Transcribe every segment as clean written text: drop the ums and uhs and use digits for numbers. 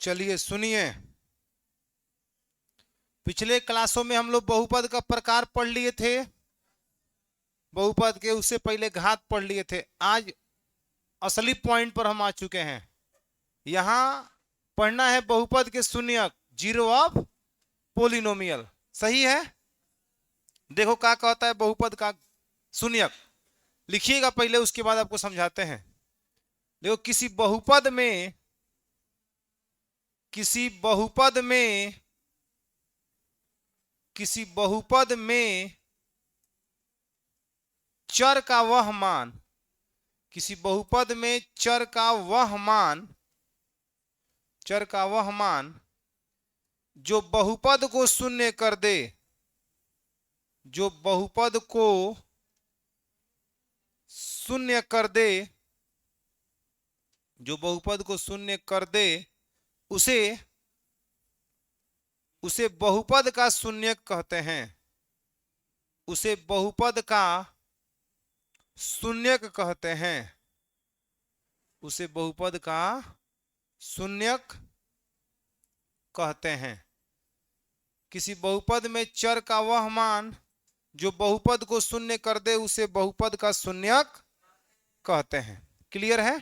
चलिए सुनिए, पिछले क्लासों में हम लोग बहुपद का प्रकार पढ़ लिए थे, बहुपद के उससे पहले घात पढ़ लिए थे। आज असली पॉइंट पर हम आ चुके हैं। यहां पढ़ना है बहुपद के शून्यक, जीरो ऑफ पोलिनोमियल। सही है? देखो क्या कहता है बहुपद का शून्यक, लिखिएगा पहले, उसके बाद आपको समझाते हैं। देखो, किसी बहुपद में किसी बहुपद में चर का वह मान, किसी बहुपद में चर का वह मान जो बहुपद को शून्य कर दे, जो बहुपद को शून्य कर दे, जो बहुपद को शून्य कर दे, उसे बहुपद का शून्यक कहते हैं। उसे बहुपद का शून्यक कहते हैं। उसे बहुपद का शून्यक कहते हैं। किसी बहुपद में चर का वह मान जो बहुपद को शून्य कर दे, उसे बहुपद का शून्यक कहते हैं। क्लियर है?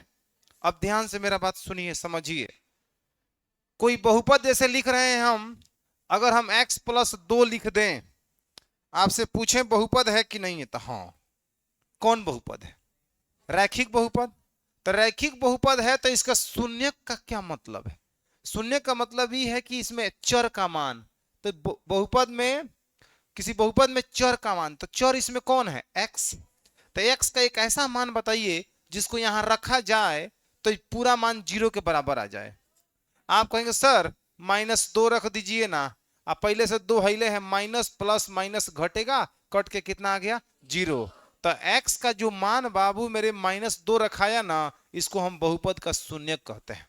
अब ध्यान से मेरा बात सुनिए, समझिए। कोई बहुपद जैसे लिख रहे हैं हम, अगर हम x प्लस 2 लिख दें, आपसे पूछें बहुपद है कि नहीं है, तो हाँ। कौन बहुपद है? रैखिक बहुपद। तो रैखिक बहुपद है तो इसका शून्यक का क्या मतलब है? शून्य का मतलब ये है कि इसमें चर का मान, तो बहुपद में, किसी बहुपद में चर का मान, तो चर इसमें कौन है? x। तो x का एक ऐसा मान बताइए जिसको यहां रखा जाए तो पूरा मान 0 के बराबर आ जाए। आप कहेंगे सर -2 रख दीजिए ना, आप पहले से 2 हिले है, माइनस प्लस माइनस घटेगा, कट के कितना आ गया? 0। तो x का जो मान बाबू मेरे -2 रखाया ना, इसको हम बहुपद का शून्यक कहते हैं।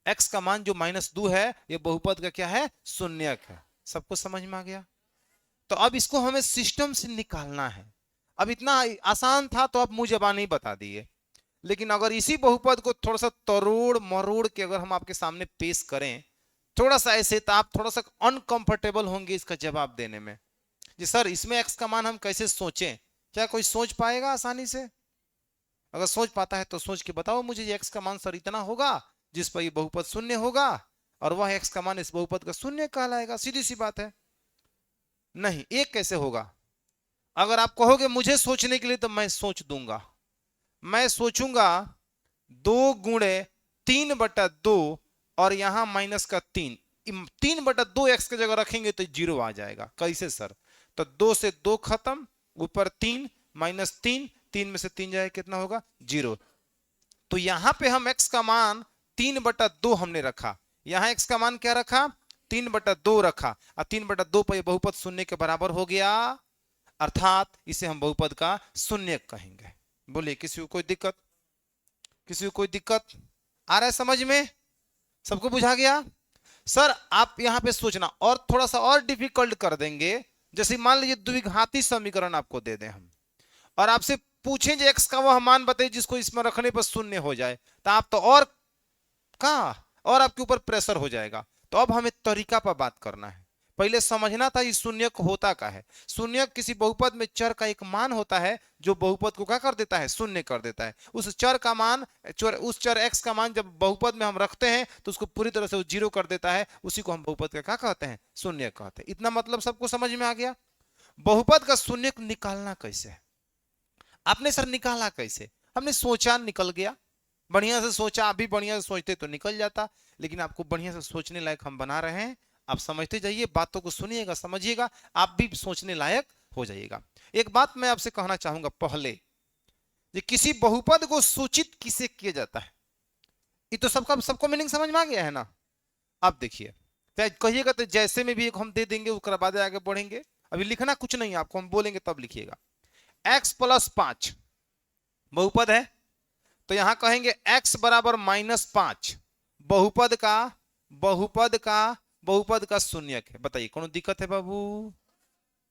x का मान जो -2 है, ये बहुपद का क्या है? शून्यक है। सबको समझ में आ गया? तो अब इसको हमें सिस्टम से निकालना है। अब इतना आसान था तो अब मुंह जबानी ही बता दिए, लेकिन अगर इसी बहुपद को थोड़ा सा तरोड़ मरोड़ के अगर हम आपके सामने पेश करें, थोड़ा सा ऐसे, तो आप थोड़ा सा अनकंफर्टेबल होंगे इसका जवाब देने में। जी सर, इसमें x का मान हम कैसे सोचें? क्या कोई सोच पाएगा आसानी से? अगर सोच पाता है तो सोच के बताओ मुझे, ये x का मान सर इतना होगा जिस पर ये बहुपद शून्य होगा, और वह x का मान इस बहुपद का शून्य कहलाएगा। सीधी सी बात है। नहीं, एक कैसे होगा? अगर आप कहोगे मुझे सोचने के लिए, तो मैं सोच दूंगा। मैं सोचूंगा 2 गुणे 3/2 और यहां माइनस का 3, 3/2 x की जगह रखेंगे तो 0 आ जाएगा। कैसे सर? तो 2 से 2 खत्म, ऊपर 3, -3, 3 में से 3 जाए कितना होगा? 0। तो यहां पे हम x का मान 3/2 हमने रखा, यहां x का मान क्या रखा? 3/2 रखा, और 3/2 पर बहुपद शून्य के बराबर हो गया, अर्थात इसे हम बहुपद का शून्यक कहेंगे। बोलिए, किसी को कोई दिक्कत? किसी को कोई दिक्कत आ रहा है समझ में? सबको बुझा गया? सर आप यहां पे सोचना, और थोड़ा सा और डिफिकल्ट कर देंगे। जैसे मान लीजिए द्विघाती समीकरण आपको दे दें हम, और आपसे पूछें जो x का वह मान बताइए जिसको इसमें रखने पर शून्य हो जाए, तो आप तो और कहां, और आपके ऊपर प्रेशर हो जाएगा। तो अब हमें तरीका पर बात करना है। पहले समझना था ये शून्यक होता क्या है। शून्यक किसी बहुपद में चर का एक मान होता है जो बहुपद को क्या कर देता है? शून्य कर देता है। उस चर का मान, उस चर x का मान जब बहुपद में हम रखते हैं तो उसको पूरी तरह से 0 कर देता है। उसी को हम बहुपद का क्या कहते हैं? शून्यक कहते हैं। इतना मतलब सबको समझ में आ गया? बहुपद का शून्यक निकालना कैसे है? आपने सर निकाला कैसे? हमने सोचा, निकल गया। बढ़िया से सोचा, आप भी बढ़िया से सोचते तो निकल जाता, लेकिन आपको बढ़िया से सोचने लायक हम बना रहे हैं। आप समझते जाइए, बातों को सुनिएगा, समझिएगा, आप भी सोचने लायक हो जाइएगा। एक बात मैं आपसे कहना चाहूंगा पहले, ये किसी बहुपद को सूचित किसे किया जाता है? ये तो सबको मीनिंग समझ में आ गया है ना? आप देखिए, कहिएगा तो जैसे में भी एक हम दे देंगे, उसके बाद आगे बढ़ेंगे। अभी लिखना कुछ नहीं, आपको हम बोलेंगे तब लिखिएगा। x + 5 बहुपद है, तो यहां कहेंगे x बराबर -5 बहुपद का शून्यक है। बताइए कौन दिक्कत है बाबू?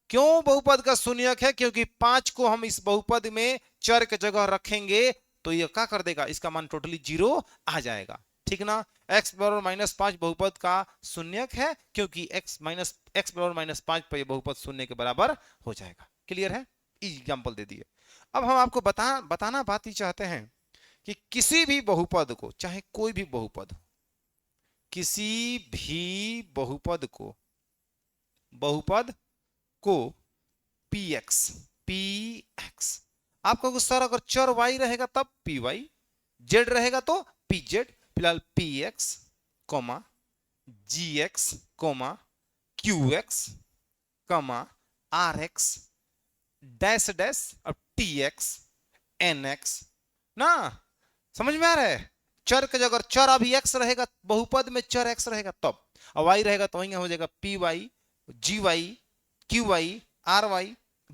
क्यों बहुपद का शून्यक है? क्योंकि 5 को हम इस बहुपद में चर के जगह रखेंगे तो ये क्या कर देगा? इसका मान टोटली 0 आ जाएगा। ठीक ना। x बराबर -5 बहुपद का शून्यक है, क्योंकि x बराबर -5 पर यह बहुपद शून्य के बराबर हो जाएगा। क्लियर है, एग्जाम्पल दे दिए। अब हम आपको बताना बात ही चाहते हैं कि किसी भी बहुपद को, चाहे कोई भी बहुपद हो, किसी भी बहुपद को px आप कहोगे सर अगर चर y रहेगा तब py, z रहेगा तो pz। फिलहाल px comma gx comma qx comma rx dash dash अब tx nx ना, समझ में आ रहा है। चर के अगर चर अभी x रहेगा, बहुपद में चर x रहेगा तब, और y रहेगा तो वही हो जाएगा py gy qy ry,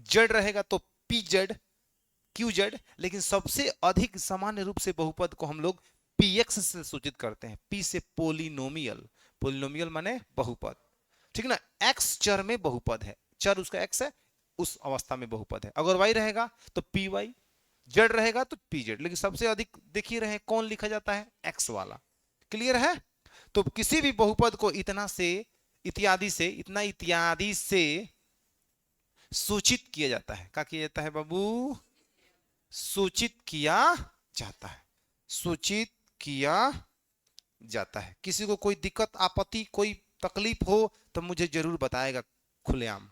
z रहेगा तो pz qz। लेकिन सबसे अधिक सामान्य रूप से बहुपद को हम लोग px से सूचित करते हैं। p से पोलिनोमियल, पोलिनोमियल माने बहुपद, ठीक ना। x चर में बहुपद है, चर उसका x है, उस अवस्था में बहुपद है। अगर y रहेगा तो py, z रहेगा तो pz, लेकिन सबसे अधिक देखिए रहे कौन लिखा जाता है, x वाला। क्लियर है। तो किसी भी बहुपद को इतना से इत्यादि से सूचित किया जाता है। क्या किया जाता है बाबू, सूचित किया जाता है, सूचित किया जाता है। किसी को कोई दिक्कत आपत्ति कोई तकलीफ हो तो मुझे जरूर बताएगा खुलेआम।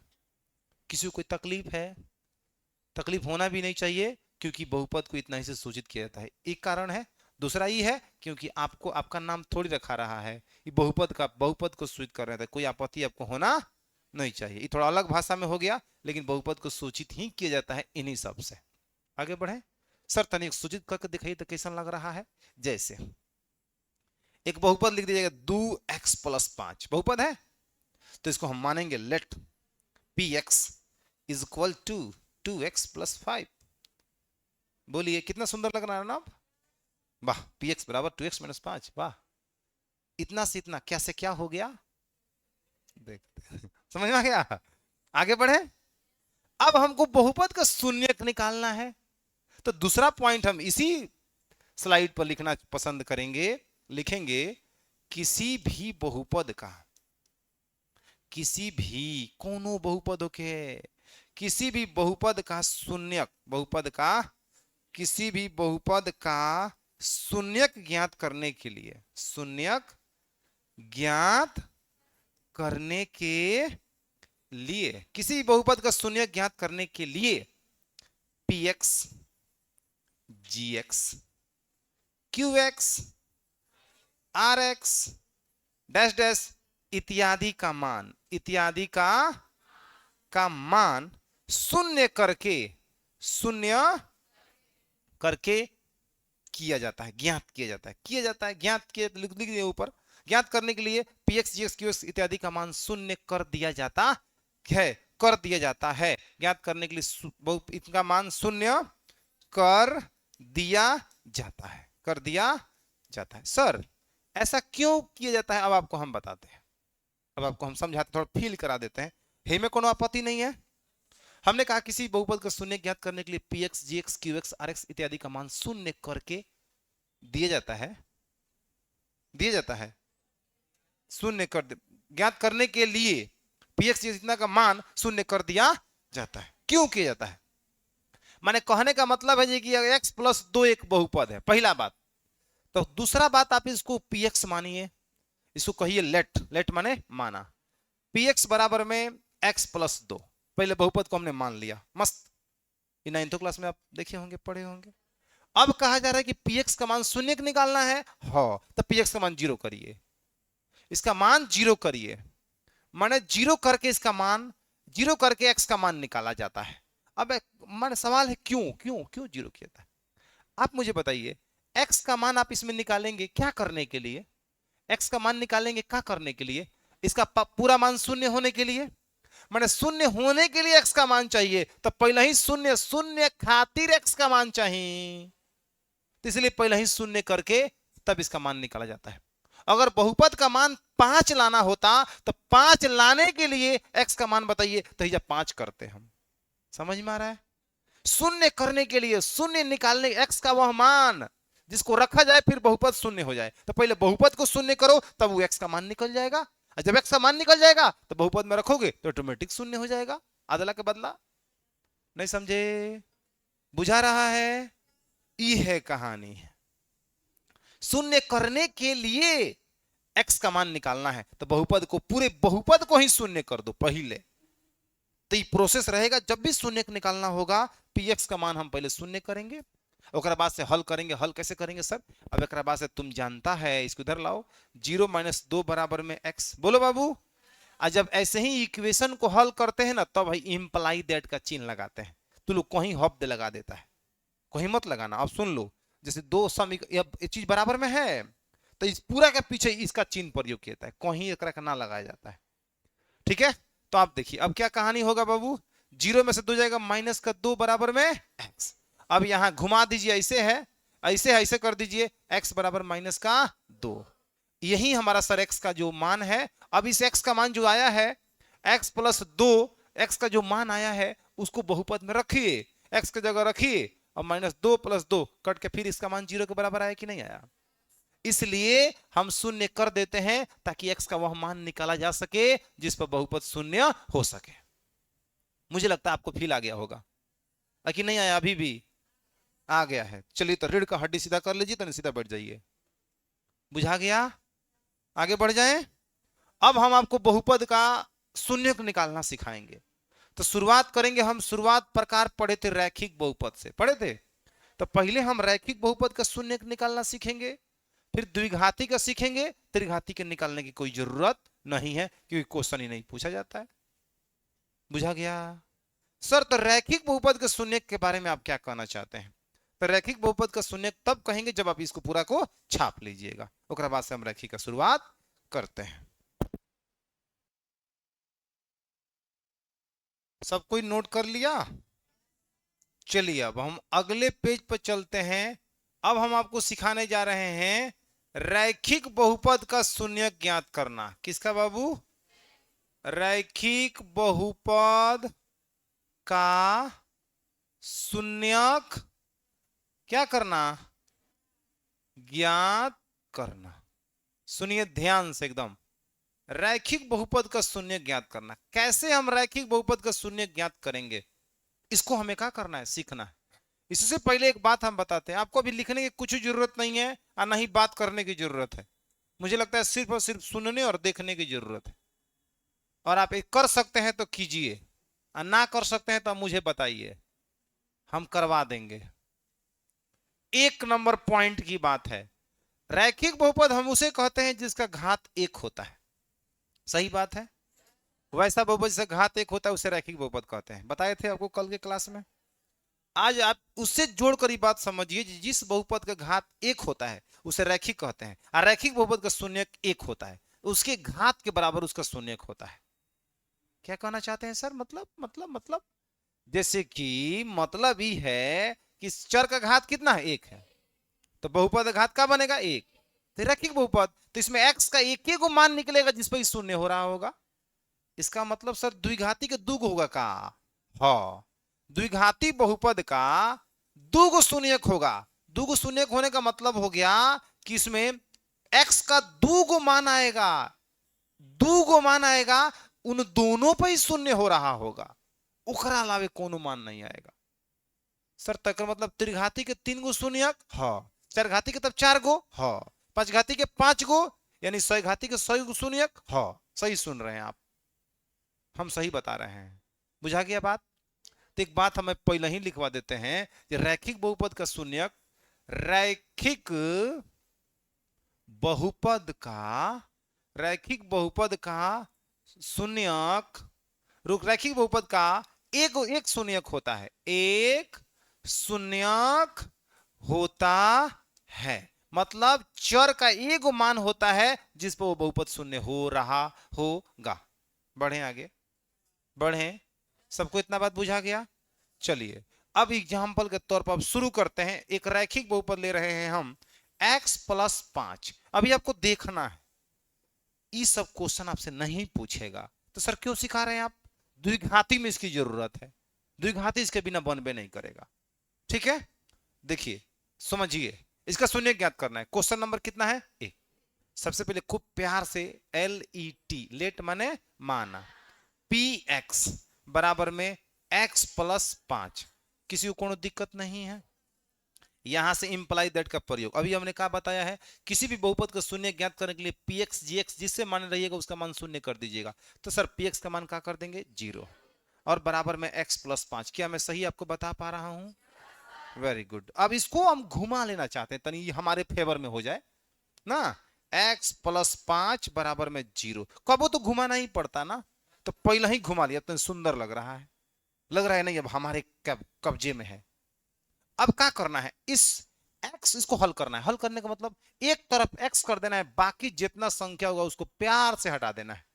किसी को कोई तकलीफ है, तकलीफ होना भी नहीं चाहिए, क्योंकि बहुपद को इतना ही से सूचित किया जाता है। एक कारण है, दूसरा ये है क्योंकि आपको आपका नाम थोड़ी रखा रहा है, ये बहुपद को सूचित कर रहे थे, कोई आपत्ति आपको होना नहीं चाहिए। ये थोड़ा अलग भाषा में हो गया, लेकिन बहुपद को सूचित ही किया जाता है इन्हीं सब से। आगे बढ़े सर, तनिक सूचित करके दिखाइए तो कैसा लग रहा है। जैसे एक बहुपद लिख दीजिएगा 2x + 5 बहुपद है, तो इसको हम मानेंगे let px is equal to 2x + 5। बोलिए कितना सुंदर लग रहा है ना। वाह, px बराबर 2x - 5। वाह, इतना से इतना क्या से क्या हो गया, देखते समझ में आ गया। आगे बढ़े। अब हमको बहुपद का शून्यक निकालना है, तो दूसरा पॉइंट हम इसी स्लाइड पर लिखना पसंद करेंगे। लिखेंगे किसी भी बहुपद का, किसी भी कोनो बहुपद के, किसी भी बहुपद का शून्यक, बहुपद का किसी भी बहुपद का शून्यक ज्ञात करने के लिए, शून्यक ज्ञात करने के लिए, किसी बहुपद का शून्यक ज्ञात करने के लिए px gx qx rx dash dash इत्यादि का मान, इत्यादि का मान शून्य करके किया जाता है, ज्ञात किया जाता है, ज्ञात किया लिख दिए ऊपर। ज्ञात करने के लिए px gx qx इत्यादि का मान शून्य कर दिया जाता है, ज्ञात करने के लिए इनका मान शून्य कर दिया जाता है। सर ऐसा क्यों किया जाता है, अब आपको हम बताते हैं, अब आपको हम समझाते, थोड़ा फील करा देते हैं। हे में कोनो आपत्ति नहीं है। हमने कहा किसी बहुपद का शून्य ज्ञात करने के लिए px gx qx rx इत्यादि का मान शून्य करके दिया जाता है, शून्य कर ज्ञात करने के लिए px gx इतना का मान शून्य कर दिया जाता है। क्यों किया जाता है, माने कहने का मतलब है कि x + 2 एक बहुपद है, पहला बात। तो दूसरा बात आप इसको px मानिए, इसको कहिए लेट माने माना, px बराबर में x + 2, पहले बहुपद को हमने मान लिया, मस्त। ये 9th क्लास में आप देखे होंगे, पढ़े होंगे। अब कहा जा रहा है कि px का मान शून्य निकालना है, हाँ, तो px का मान 0 करिए, इसका मान 0 करिए, माने 0 करके इसका मान 0 करके x का मान निकाला जाता है। अब माने सवाल है क्यों 0 किया जाता है, आप मुझे बताइए। x का मान आप इसमें निकालेंगे क्या करने के लिए, x का मान निकालेंगे क्या करने के लिए, इसका पूरा मान शून्य होने के लिए, माने शून्य होने के लिए x का मान चाहिए, तो पहले ही शून्य खातिर x का मान चाहिए, तो इसलिए पहले ही शून्य करके तब इसका मान निकाला जाता है। अगर बहुपद का मान 5 लाना होता तो 5 लाने के लिए x का मान बताइए, तो जब 5 करते हम, समझ में आ रहा है। शून्य करने के लिए, शून्य निकालने x का वह मान जिसको रखा जाए फिर बहुपद शून्य हो जाए। तो पहले बहुपद को शून्य करो, तब वो x का मान निकल जाएगा, और जब x का मान निकल जाएगा तो बहुपद में रखोगे तो ऑटोमेटिक शून्य हो जाएगा, अदला के बदला। नहीं समझे? बुझा रहा है? ये है कहानी। शून्य करने के लिए x का मान निकालना है, तो बहुपद को, पूरे बहुपद को ही शून्य कर दो पहले, तो ये प्रोसेस रहेगा। जब भी शून्य निकालना होगा px का मान हम पहले शून्य करेंगे, और बाद से हल करेंगे। हल कैसे करेंगे सर? अब एक बाद से तुम जानता है, इसको इधर लाओ, 0 - 2 बराबर में x, बोलो बाबू। और जब ऐसे ही इक्वेशन को हल करते हैं ना, तब भाई इंप्लाई दैट का चिन्ह लगाते हैं। तो लोग कहीं हब्द लगा देता है, कहीं मत लगाना। अब सुन लो, जैसे दो सम ये चीज बराबर में है, तो इस पूरा के पीछे इसका चिन्ह प्रयोग किया जाता है, कहीं एक ना लगाया जाता है। ठीक है, तो आप देखिए अब क्या कहानी होगा बाबू। 0 में से 2 जाएगा, -2 बराबर में x। अब यहां घुमा दीजिए, ऐसे है, ऐसे है, ऐसे कर दीजिए, x बराबर -2। यही हमारा सर x का जो मान है। अब इस x का मान जो आया है, x + 2, x का जो मान आया है उसको बहुपद में रखिए, x की जगह रखिए, और -2 + 2 कट के फिर इसका मान 0 के बराबर आया कि नहीं आया? इसलिए हम शून्य कर देते हैं ताकि x का वह मान निकाला जा सके जिस पर बहुपद शून्य हो सके। मुझे लगता है आपको फील आ गया होगा, कि नहीं आया? अभी भी आ गया है। चलिए तो रीढ़ का हड्डी सीधा कर लीजिए, तो सीधा बैठ जाइए। बुझा गया? आगे बढ़ जाएं। अब हम आपको बहुपद का शून्य निकालना सिखाएंगे। तो शुरुआत करेंगे हम, शुरुआत प्रकार पढ़े थे रैखिक बहुपद से, पढ़े थे। तो पहले हम रैखिक बहुपद का शून्य निकालना सीखेंगे, फिर द्विघाती का सीखेंगे। त्रिघाती के निकालने की कोई जरूरत नहीं है, क्योंकि क्वेश्चन ही नहीं पूछा जाता है। बुझा गया? सर तो रैखिक बहुपद के शून्य के बारे में आप क्या कहना चाहते हैं? तो रैखिक बहुपद का शून्य तब कहेंगे जब आप इसको पूरा को छाप लीजिएगा, उसके बाद से हम रैखिक का शुरुआत करते हैं। सब कोई नोट कर लिया? चलिए अब हम अगले पेज पर चलते हैं। अब हम आपको सिखाने जा रहे हैं रैखिक बहुपद का शून्य ज्ञात करना। किसका बाबू? रैखिक बहुपद का शून्यक क्या करना? ज्ञात करना। सुनिए ध्यान से एकदम, रैखिक बहुपद का शून्य ज्ञात करना। कैसे हम रैखिक बहुपद का शून्य ज्ञात करेंगे, इसको हमें क्या करना है, सीखना है। इससे पहले एक बात हम बताते हैं, आपको अभी लिखने की कुछ जरूरत नहीं है और नहीं बात करने की जरूरत है। मुझे लगता है सिर्फ और सिर्फ सुनने और देखने की जरूरत है। और आप एक कर सकते हैं तो कीजिए, और ना कर सकते हैं तो मुझे बताइए, हम करवा देंगे। 1 नंबर पॉइंट की बात है, रैखिक बहुपद हम उसे कहते हैं जिसका घात 1 होता है। सही बात है? वैसा बहुपद जिसका घात 1 होता है उसे रैखिक बहुपद कहते हैं। बताए थे आपको कल के क्लास में। आज आप उससे जोड़कर ये बात समझिए, जिस बहुपद का घात 1 होता है उसे रैखिक कहते हैं, और रैखिक बहुपद का शून्यक 1 होता है, उसके घात के बराबर उसका शून्यक होता है। क्या कहना चाहते हैं सर? मतलब जैसे कि मतलब ही है कि चर का घात कितना है? 1 है, तो बहुपद का घात क्या बनेगा? 1। तो रैखिक बहुपद, तो इसमें x का एक ही को मान निकलेगा जिस पर शून्य हो रहा होगा। इसका मतलब सर द्विघाती के दुग होगा का? हाँ, द्विघाती बहुपद का दुगो शून्यक होगा। दुगो शून्यक होने का मतलब हो गया कि इसमें x का दुगो मान आएगा, दुगो मान आएगा, उन दोनों पर ही शून्य हो रहा होगा, उखरा अलावे कोनो मान नहीं आएगा। सर तक मतलब त्रिघाती के 3 गो शून्यक, हाँ, चार घाती के तब 4 गो, हाँ, 5 घाती के 5 गो, यानी 6 घाती के 6 गो शून्यक, हाँ, सही सुन रहे हैं आप, हम सही बता रहे हैं। बुझा गया बात? तो एक बात हमें पहले ही लिखवा देते हैं कि रैखिक बहुपद का शून्यक, रैखिक बहुपद का, रैखिक बहुपद का शून्यक, रैखिक बहुपद का एक शून्यक होता है, एक शून्यक होता है। मतलब चर का एक मान होता है जिस पर वो बहुपद शून्य हो रहा होगा। बढ़े आगे, बढ़े। सबको इतना बात बुझा गया? चलिए अब एग्जाम्पल के तौर पर अब शुरू करते हैं। एक रैखिक बहुपद ले रहे हैं हम, x + 5। अभी आपको देखना है, ये सब क्वेश्चन आपसे नहीं पूछेगा। तो सर क्यों सिखा रहे हैं आप? द्विघाती में इसकी जरूरत है, द्विघाती इसके बिना बनबे नहीं करेगा। ठीक है, देखिए समझिए, इसका शून्य ज्ञात करना है। क्वेश्चन नंबर कितना है? एक। सबसे पहले खूब प्यार से LET, लेट माने माना, PX बराबर में X प्लस 5। किसी को कोनो दिक्कत नहीं है? यहां से इंप्लाई दैट का प्रयोग अभी हमने क्या बताया है, किसी भी बहुपद का शून्य ज्ञात करने के लिए PX GX जिससे मान रहिएगा उसका मान शून्य कर दीजिएगा। तो सर PX का मान क्या कर देंगे? 0 और बराबर में X प्लस 5। क्या मैं सही आपको बता पा रहा हूं? Very good. अब इसको हम घुमा लेना चाहते हैं, तनी हमारे फेवर में हो जाए ना। X प्लस 5 बराबर में 0, कबो तो घुमाना ही पड़ता ना, तो पहले ही घुमा लिया, तो सुंदर लग रहा है, लग रहा है नहीं अब हमारे कब्जे में है। अब क्या करना है, इस x इसको हल करना है। हल करने का मतलब एक तरफ x कर देना है, बाकी जितना संख्या होगा उसको प्यार से हटा देना है।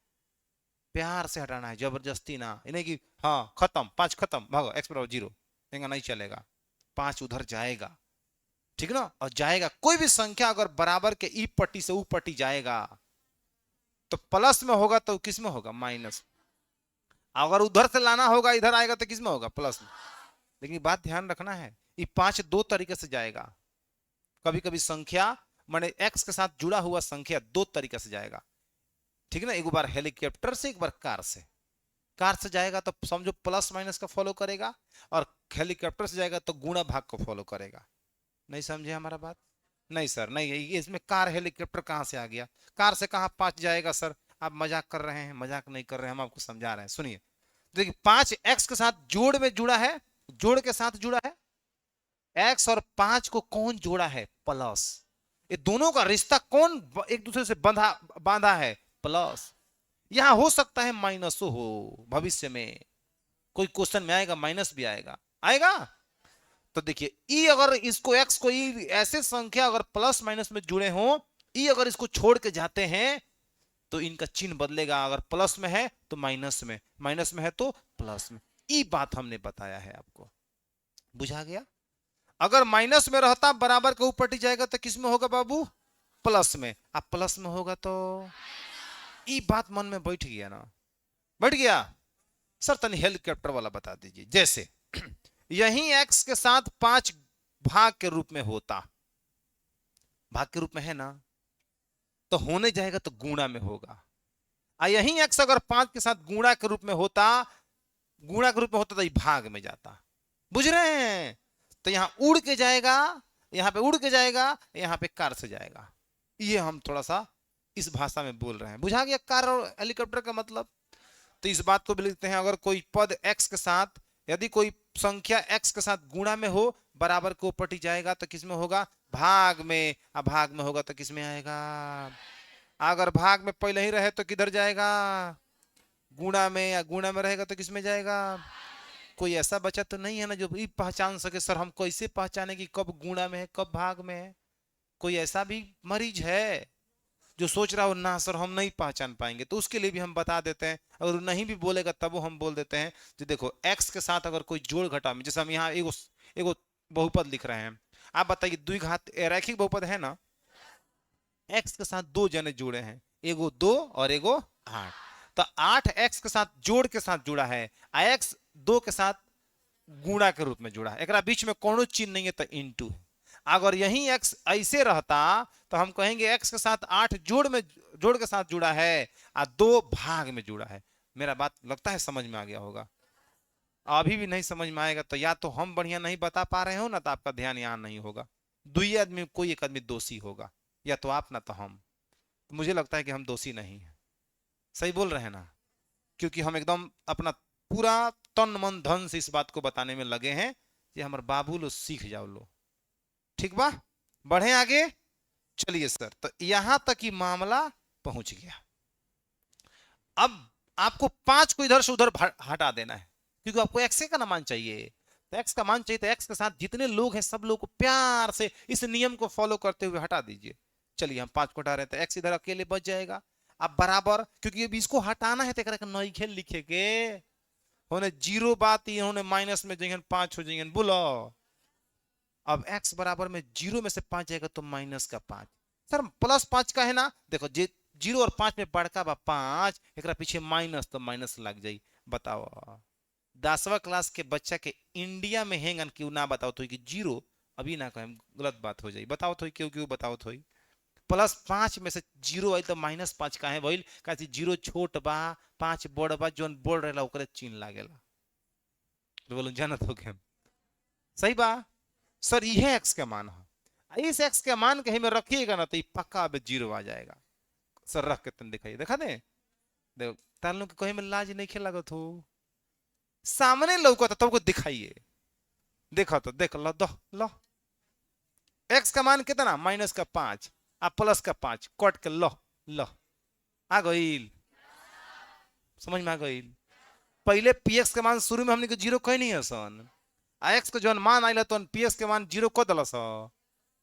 प्यार से हटाना है, जबरदस्ती ना, नहीं कि हाँ खत्म, 5 खत्म, भागो x बराबर 0, नहीं चलेगा। 5 उधर जाएगा, ठीक ना, और जाएगा कोई भी संख्या अगर बराबर के ई पट्टी से ऊ पट्टी जाएगा तो प्लस में होगा, तो किस में होगा? माइनस। अगर उधर से लाना होगा इधर आएगा तो किस में होगा? प्लस में। लेकिन बात ध्यान रखना है, ये 5 दो तरीके से जाएगा। कभी कभी संख्या माने x के साथ जुड़ा हुआ संख्या दो तरीके से जाएगा, ठीक ना। एक बार हेलीकॉप्टर से, एक बार कार से। कार से जाएगा तो समझो प्लस माइनस का फॉलो करेगा, और हेलीकॉप्टर से जाएगा तो गुणा भाग को फॉलो करेगा। नहीं समझे हमारा बात? नहीं सर नहीं, इसमें कार हेलीकॉप्टर कहां से आ गया? कार से कहां 5 जाएगा सर? आप मजाक कर रहे हैं? मजाक नहीं कर रहे हैं, हम आपको समझा रहे हैं, सुनिए। देखिए 5 x के साथ जोड़ में जुड़ा है, जोड़ के साथ जुड़ा है। x और 5 को कौन जोड़ा है? प्लस। ये दोनों का रिश्ता कौन एक दूसरे से बंधा बांधा है? प्लस। यहां हो सकता है माइनस हो, भविष्य में कोई क्वेश्चन में आएगा माइनस भी आएगा, आएगा। तो देखिए ई अगर इसको x को ई ऐसे संख्या अगर प्लस माइनस में जुड़े हो, ई अगर इसको छोड़ के जाते हैं तो इनका चिन्ह बदलेगा। अगर प्लस में है तो माइनस में, माइनस में है तो प्लस में। ई बात हमने बताया है आपको, बुझा गया? अगर माइनस में रहता बराबर के ऊपर जाएगा तो किस में होगा बाबू? प्लस में। अब प्लस में होगा तो ई बात मन में बैठ गया ना? बैठ गया। सर तनी हेलीकॉप्टर वाला बता दीजिए। जैसे यही x के साथ 5 भाग के रूप में होता, भाग के रूप में है ना, तो होने जाएगा तो गुणा में होगा। यही x अगर 5 के साथ गुणा के रूप में होता, गुणा के रूप में होता तो ये भाग में जाता। बुझ रहे हैं? तो यहां उड़ के जाएगा, यहां पे उड़ के जाएगा, यहां पे कार से जाएगा। ये हम थोड़ा सा इस भाषा में बोल रहे हैं, बुझा गया कार और हेलीकॉप्टर का मतलब? तो इस बात को भी लिखते हैं, अगर कोई पद x के साथ, यदि कोई संख्या x के साथ गुणा में हो, बराबर को ऊपर जाएगा तो किस में होगा? भाग में। अब भाग में होगा तो किस में आएगा? अगर भाग में पहले ही रहे तो किधर जाएगा? गुणा में। या गुणा में रहेगा तो किस में जाएगा? कोई ऐसा बच्चा तो नहीं है ना जो ये पहचान सके सर हम कैसे पहचाने कि कब गुणा में है कब भाग में है? कोई ऐसा भी मरीज है जो सोच रहा हो ना सर हम नहीं पहचान पाएंगे? तो उसके लिए भी हम बता देते हैं, अगर नहीं भी बोलेगा तब वो हम बोल देते हैं जो देखो x के साथ अगर कोई जोड़ घटा में, जैसे हम यहाँ एगो एगो बहुपद लिख रहे हैं, आप बताइए द्विघात रैखिक बहुपद है ना, x के साथ दो जने जुड़े हैं, एगो 2 और एगो 8, तो 8 x के साथ जोड़ के साथ जुड़ा है, x 2 के साथ गुणा के रूप में जुड़ा है, एक बीच में कोनो चिन्ह नहीं है तो इनटू है। अगर यही x ऐसे रहता तो हम कहेंगे x के साथ 8 जोड़ के साथ जुड़ा है और 2 भाग में जुड़ा है। मेरा बात लगता है समझ में आ गया होगा। अभी भी नहीं समझ में आएगा तो या तो हम बढ़िया नहीं बता पा रहे हो ना, तो आपका ध्यान यहाँ नहीं होगा। दुई आदमी कोई एक आदमी दोषी होगा, या तो आप ना तो हम। तो मुझे लगता है कि हम दोषी नहीं है, सही बोल रहे हैं ना, क्योंकि हम एकदम अपना पूरा तन मन धन से इस बात को बताने में लगे हैं कि हमारे बाबू लो सीख जाओ लो। ठीक बा, बढ़े आगे। चलिए सर, तो यहां तक ही मामला पहुंच गया। अब आपको 5 को इधर से उधर हटा देना है, क्योंकि आपको x का ना मान चाहिए। तो x का मान चाहिए तो x के साथ जितने लोग हैं सब लोग को प्यार से इस नियम को फॉलो करते हुए हटा दीजिए। चलिए हम 5 को हटा रहे हैं तो x इधर अकेले बच जाएगा। अब बराबर, क्योंकि अब इसको हटाना है तो नई खेल लिखेगे होने 0 बात ही होने माइनस में जाएंगे 5 हो जाएंगे, बोलो। अब x बराबर में 0 में से 5 जाएगा तो माइनस का 5। सर प्लस 5 का है ना, देखो जे 0 और 5 में बड़का बा 5, एक पीछे माइनस तो माइनस लग जाई। बताओ 10वीं क्लास के बच्चा के इंडिया में हैंगन क्यों ना बताओ तो कि 0 अभी ना कहें, गलत बात हो जाए। बताओ थोड़ी, क्यों क्यों बताओ थोड़ी। +5 में से 0 आई तो -5 काहे भइल? काहे जीरो छोट बा, 5 बड़ बा, जोन बड़ रहेला ओकरे चिन्ह लागेला। तो बोलो जानत हो के सही बा। सर ये एक्स का मान है, इस एक्स के मान कहीं में रखिएगा ना तो ये पक्का अब 0 आ जाएगा। सर रख के तुम दिखाइए, दिखा दे। देखो तार के कहीं में लाज नहीं खेला हो, सामने लौका तो तुमको दिखाइए। देखो तो देख लो, दो लो। एक्स का मान कितना? -5 आप +5 कट के लो। लो आ गईल, समझ में आ गईल। पहले पीएक्स के मान शुरू में हमने को 0 कहीं नहीं है सन, आ एक्स के जौन मान आइला तो पीएक्स के मान 0 कर दिला स।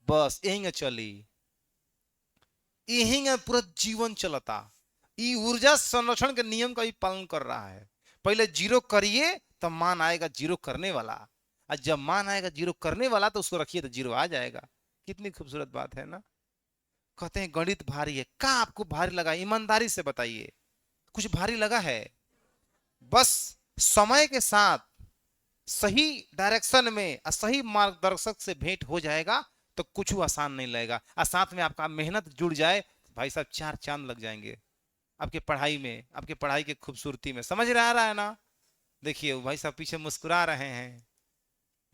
बस यही चली, यही पूरा जीवन चलता। ये ऊर्जा संरक्षण के नियम का भी पालन कर रहा है। पहले 0 करिए तब मान आएगा 0 करने वाला, और जब मान आएगा 0 करने वाला तो उसको रखिए तो 0 आ जाएगा। कितनी खूबसूरत बात है ना। कहते हैं गणित भारी है, क्या आपको भारी लगा? ईमानदारी से बताइए, कुछ भारी लगा है? बस समय के साथ सही डायरेक्शन में और सही मार्गदर्शक से भेंट हो जाएगा तो कुछ आसान नहीं लगेगा, और साथ में आपका मेहनत जुड़ जाए भाई साहब 4 चांद लग जाएंगे आपके पढ़ाई में, आपके पढ़ाई की खूबसूरती में। समझ रहा है ना? देखिए भाई साहब पीछे मुस्कुरा रहे हैं,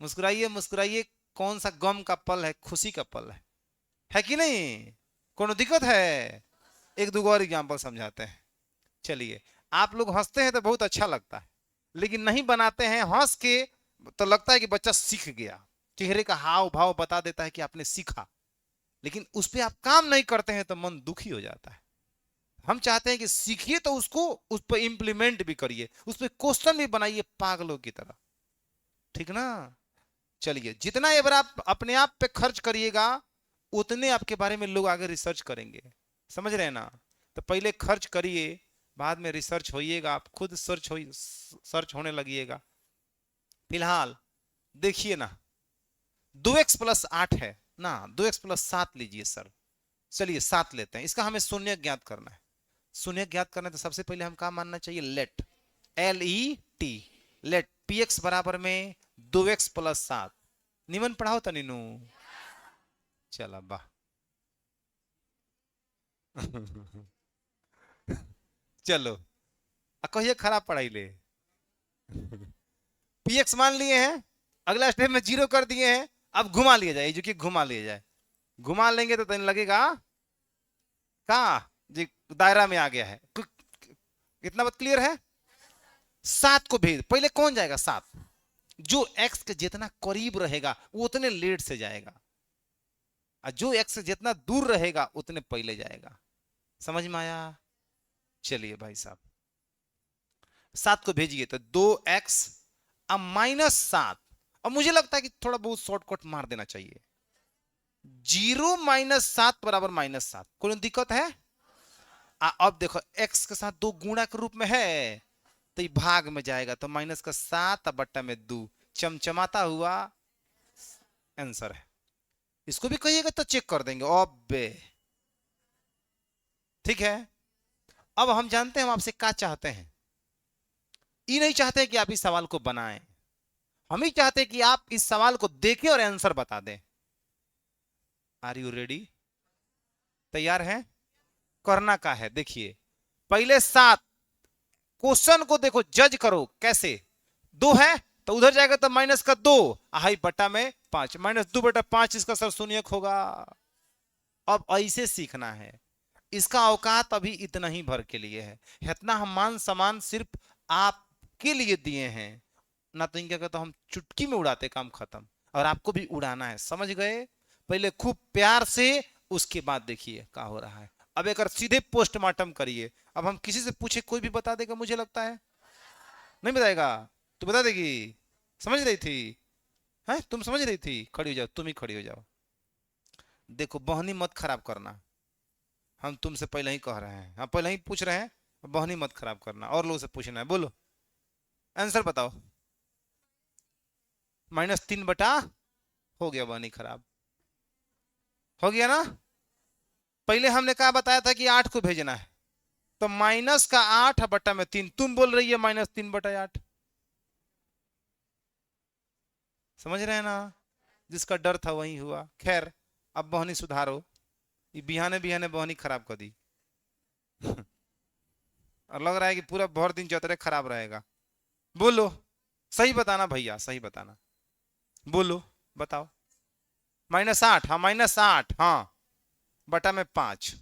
मुस्कुराइए मुस्कुराइए। कौन सा गम का पल है, खुशी का पल है कि नहीं? कोनो दिक्कत है? एक दो और एग्जाम्पल समझाते हैं। चलिए, आप लोग हंसते हैं तो बहुत अच्छा लगता है, लेकिन नहीं बनाते हैं हंस के तो लगता है कि बच्चा सीख गया। चेहरे का हाव भाव बता देता है कि आपने सीखा, लेकिन उस पर आप काम नहीं करते हैं तो मन दुखी हो जाता है। हम चाहते हैं कि सीखिए तो उसको उस पर इंप्लीमेंट भी करिए, उस पर क्वेश्चन भी बनाइए पागलों की तरह, ठीक ना? चलिए, जितना ये बार आप अपने आप पे खर्च करिएगा उतने आपके बारे में लोग आगे रिसर्च करेंगे। समझ रहे हैं ना? तो पहले खर्च करिए, बाद में रिसर्च होइएगा, आप खुद सर्च होने लगिएगा। फिलहाल देखिए ना, 2x + 8 है ना, 2x + 7 लीजिए सर। चलिए 7 लेते हैं, इसका हमें शून्य ज्ञात करना है। शून्य ज्ञात करना है तो सबसे पहले हम क्या मानना चाहिए? लेट, LET, लेट px बराबर में 2x + 7। निमन पढ़ाओ तो नीनू, चला बा। चलो कहिए खराब पढ़ाई ले। px मान लिए हैं, अगला स्टेप में 0 कर दिए हैं, अब घुमा लिया जाए, जो कि घुमा लिया जाए। घुमा लेंगे तो लगेगा कहा जी दायरा में आ गया है। कितना बात क्लियर है? 7 को भेज, पहले कौन जाएगा? 7। जो x के जितना करीब रहेगा वो उतने लेट से जाएगा, और जो x से जितना दूर रहेगा उतने पहले जाएगा। समझ में आया? चलिए भाई साहब 7 को भेजिए तो 2x अब -7। अब मुझे लगता है कि थोड़ा बहुत शॉर्टकट मार देना चाहिए। 0 - 7 बराबर -7, कोई दिक्कत है? अब देखो x के साथ 2 गुणा के रूप में है तो ये भाग में जाएगा तो -7 बट्टा में 2 चमचमाता हुआ आंसर है। इसको भी कहिएगा तो चेक कर देंगे। अब ठीक है, अब हम जानते हैं हम आपसे क्या चाहते हैं। ये नहीं चाहते कि आप इस सवाल को बनाएं, हम ही चाहते हैं कि आप इस सवाल को देखें और आंसर बता दें। Are you ready? तैयार हैं? करना क्या है देखिए, पहले 7 क्वेश्चन को देखो, जज करो कैसे। 2 है तो उधर जाएगा तो -2 हाई बटा में 5, -2/5 इसका सर शून्यक होगा। अब ऐसे सीखना है, इसका औकात अभी इतना ही भर के लिए है। इतना हम मान सम्मान सिर्फ आपके लिए दिए हैं ना, तो इनका तो हम चुटकी में उड़ाते काम खत्म, और आपको भी उड़ाना है। समझ गए? पहले खूब प्यार से, उसके बाद देखिए क्या हो रहा है। अब एक सीधे पोस्टमार्टम करिए। अब हम किसी से पूछे कोई भी बता देगा मुझे लगता है? नहीं बताएगा? तो बता देगी। समझ रही थी? है तुम समझ रही थी? खड़ी हो जाओ, तुम ही खड़ी हो जाओ। देखो बहनी मत खराब करना, हम तुमसे पहले ही कह रहे हैं, हम पहले ही पूछ रहे हैं, बहनी मत खराब करना। और लोगों से पूछना है, बोलो आंसर बताओ। -3 हो गया, बहनी खराब हो गया ना? पहले हमने कहा बताया था कि 8 को भेजना है, तो -8/3। तुम बोल रही है -3/8। समझ रहे हैं ना? जिसका डर था वही हुआ। खैर, अब बहनी सुधारो, ये बिहाने बिहाने बहनी खराब कर दी। और लग रहा है कि पूरा भर दिन चौतरे खराब रहेगा। बोलो, सही बताना भैया, सही बताना। बोलो, बताओ। -8, हाँ -8, हाँ, बटा में 5।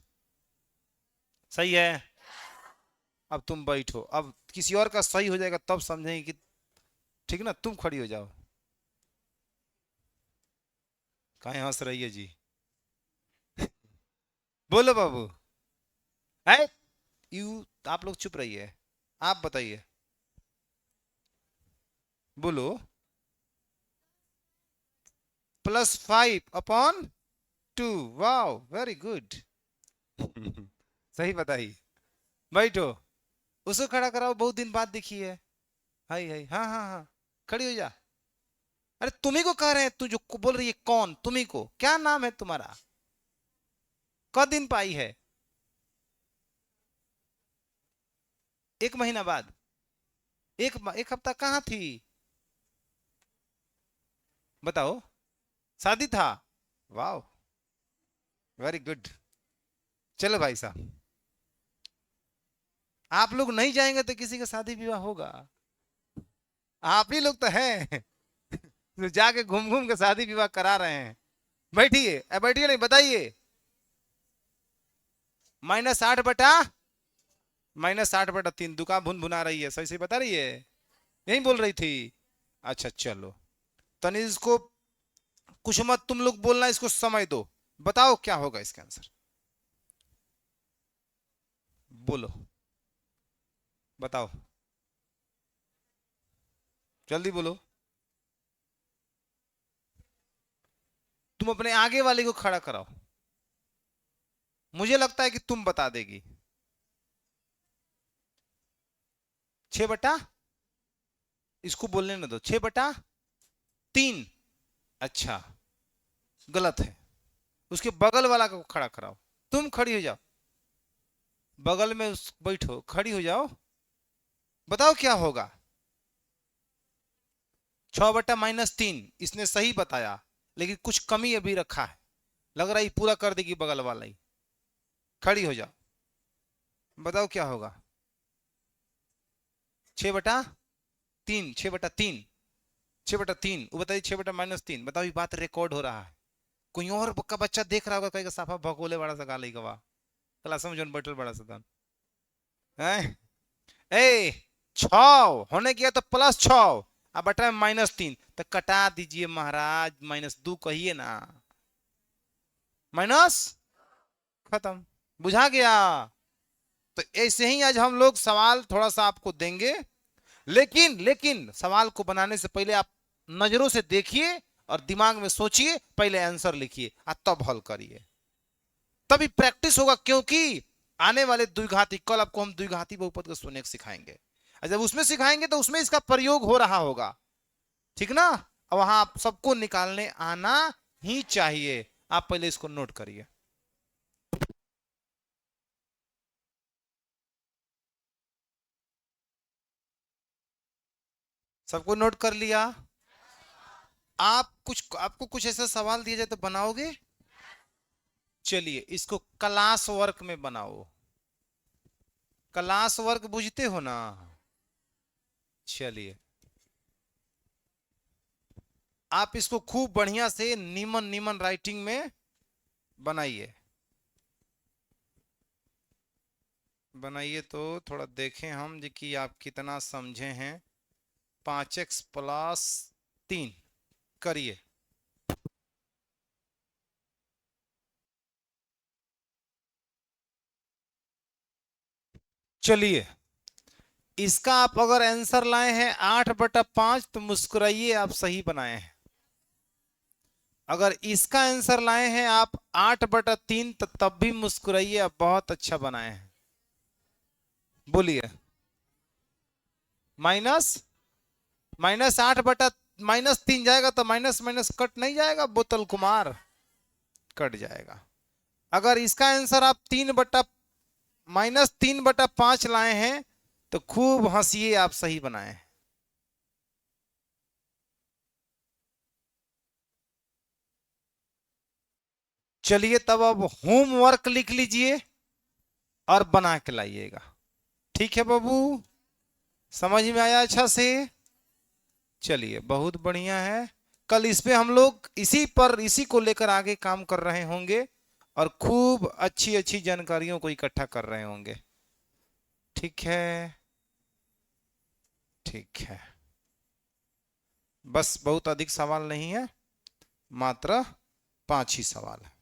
सही है। अब तुम बैठो, अब किसी और का सही हो जाएगा तब समझेंगे कि ठीक ना। तुम खड़ी हो जाओ। काहे हंस रही है जी? बोलो बाबू। है, यू, आप लोग चुप रहिए। आप बताइए। बोलो। +5/2। Wow, very good. सही बताइए। बैठो, उसको खड़ा कराओ, बहुत दिन बाद दिखी है। हाय हाय, हाँ हाँ हाँ, खड़ी हो जा। अरे तुम्ही को कह रहे हैं, तू जो बोल रही है कौन? तुम्ही को क्या नाम है तुम्हारा? क दिन पाई है? 1 महीना बाद? एक हफ्ता कहाँ थी? बताओ। शादी था? वाह, वेरी गुड। चलो भाई साहब, आप लोग नहीं जाएंगे तो किसी का शादी विवाह होगा? आप ही लोग तो हैं जो जाके घूम घूम के शादी विवाह करा रहे हैं। बैठिए, बैठिए नहीं, बताइए। -8/3 दुकान भुन भुना रही है, सही सही बता रही है। यही बोल रही थी। अच्छा चलो, तनी इसको कुछ मत तुम लोग बोलना, इसको समय दो। बताओ क्या होगा इसका आंसर? बोलो, बताओ, जल्दी बोलो। तुम अपने आगे वाले को खड़ा कराओ, मुझे लगता है कि तुम बता देगी। 6 बटा, इसको बोलने न दो, 6/3। अच्छा, गलत है। उसके बगल वाला को खड़ा कराओ। तुम खड़ी हो जाओ, बगल में उस बैठो, खड़ी हो जाओ। बताओ क्या होगा? 6/-3, इसने सही बताया, लेकिन कुछ कमी अभी रखा है। लग रहा है पूरा कर देगी बगल वाला ही। खड़ी हो जाओ, बताओ क्या होगा? 6/3, 6/3, 6/3। वो बताइए, 6/-3। बताओ, ये बात रिकॉर्ड हो रहा है। कोई और का बच्चा देख रहा होगा, कहेगा साफा भगोले बड़ा सा गाली गवा, क्लास में जो बैठल बड़ा सा है। ए, 6 होने गया तो +6, अब बटा में -3, तो कटा दीजिए महाराज। -2 कहिए ना। माइनस, खत्म। बुझा गया? तो ऐसे ही आज हम लोग सवाल थोड़ा सा आपको देंगे, लेकिन लेकिन सवाल को बनाने से पहले आप नजरों से देखिए और दिमाग में सोचिए, पहले आंसर लिखिए और तब हल करिए। तभी प्रैक्टिस होगा, क्योंकि आने वाले द्विघाती, कल आपको हम द्विघाती बहुपद को सुनने सिखाएंगे, और जब उसमें सिखाएंगे तो उसमें इसका प्रयोग हो रहा होगा। ठीक ना? और वहां आप सबको निकालने आना ही चाहिए। आप पहले इसको नोट करिए। सबको नोट कर लिया? आपको कुछ ऐसा सवाल दिया जाए तो बनाओगे? चलिए, इसको क्लास वर्क में बनाओ। क्लास वर्क बुझते हो ना? चलिए, आप इसको खूब बढ़िया से नीमन नीमन राइटिंग में बनाइए। बनाइए तो थोड़ा देखें हम जी कि आप कितना समझे हैं। 5x+3 करिए। चलिए, इसका आप अगर आंसर लाए हैं 8/5 तो मुस्कुराइए, आप सही बनाए हैं। अगर इसका आंसर लाए हैं आप 8/3 तो तब भी मुस्कुराइए, आप बहुत अच्छा बनाए हैं। बोलिए। माइनस, -8/-3 जाएगा तो माइनस माइनस कट नहीं जाएगा बोतल कुमार? कट जाएगा। अगर इसका आंसर आप -3/5 लाए हैं तो खूब हंसिए, आप सही बनाए हैं। चलिए तब अब होमवर्क लिख लीजिए और बना के लाइएगा। ठीक है बाबू, समझ में आया अच्छा से? चलिए बहुत बढ़िया है। कल इस पे हम लोग इसी को लेकर आगे काम कर रहे होंगे और खूब अच्छी अच्छी जानकारियों को इकट्ठा कर रहे होंगे। ठीक है, ठीक है। बस बहुत अधिक सवाल नहीं है, मात्र 5 ही सवाल है।